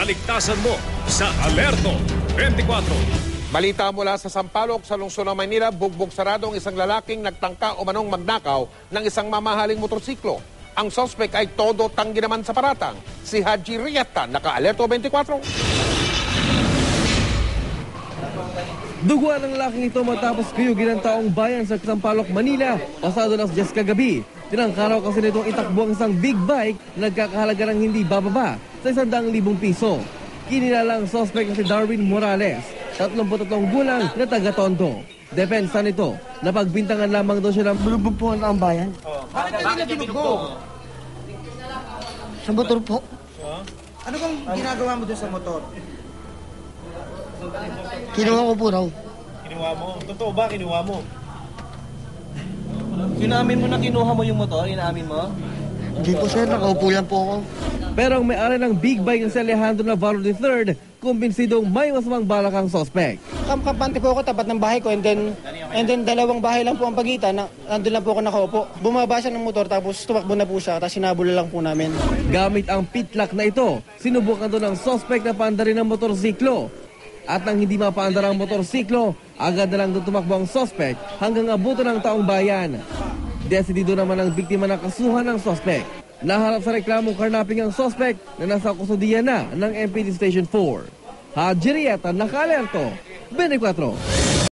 kaligtasan mo sa Alerto 24. Balita mula sa Sampaloc sa lungsod ng Maynila, bugbog sarado ang isang lalaking nagtangka o manong magnakaw ng isang mamahaling motorsiklo. Ang suspect ay todo tanggi naman sa paratang. Si Haji Rieta, naka-Alerto 24. Duguan ang lalaking ito matapos kuyugin ng taong bayan sa Sampaloc, Manila, pasado nas 10 kagabi. Tinangkaraw kasi nitong itakbo ang isang big bike na nagkakahalaga ng hindi bababa sa 100,000 piso. Kinilala ang suspect na si Darwin Morales, 33 gulang na taga-Tondo. Depensa nito, napagbintangan lamang daw siya ng Bulubog ang bayan. Bakit hindi na binugbog? Sa motor po. Ano bang ginagawa mo doon sa motor? Kinuha ko po raw. Kinuha mo? Totoo ba kinuha mo? Inamin mo na kinuha mo yung motor? Inamin mo? Hindi po sir, nakaupo lang po ako. Pero ang may-ari ng big bike na si Alejandro Navarro III, kumbinsidong may masamang balak ang suspect. Kampante po ako tapat ng bahay ko and then dalawang bahay lang po ang pagitan. Nandun lang po ako nakaupo. Bumaba siya ng motor tapos tumakbo na po siya tapos sinabol lang po namin. Gamit ang pitlock na ito, sinubukan doon ng suspect na paandarin ng motorsiklo. At nang hindi mapaandar ang motorsiklo, agad na lang doon tumakbo ang suspect hanggang abuto ng taong bayan. Desidido naman ang biktima na kasuhan ng suspect. Naharap sa reklamong karnaping ang suspect na nasa kusudiyan na ng MPD Station 4. Haji Rieta, naka-Alerto 24.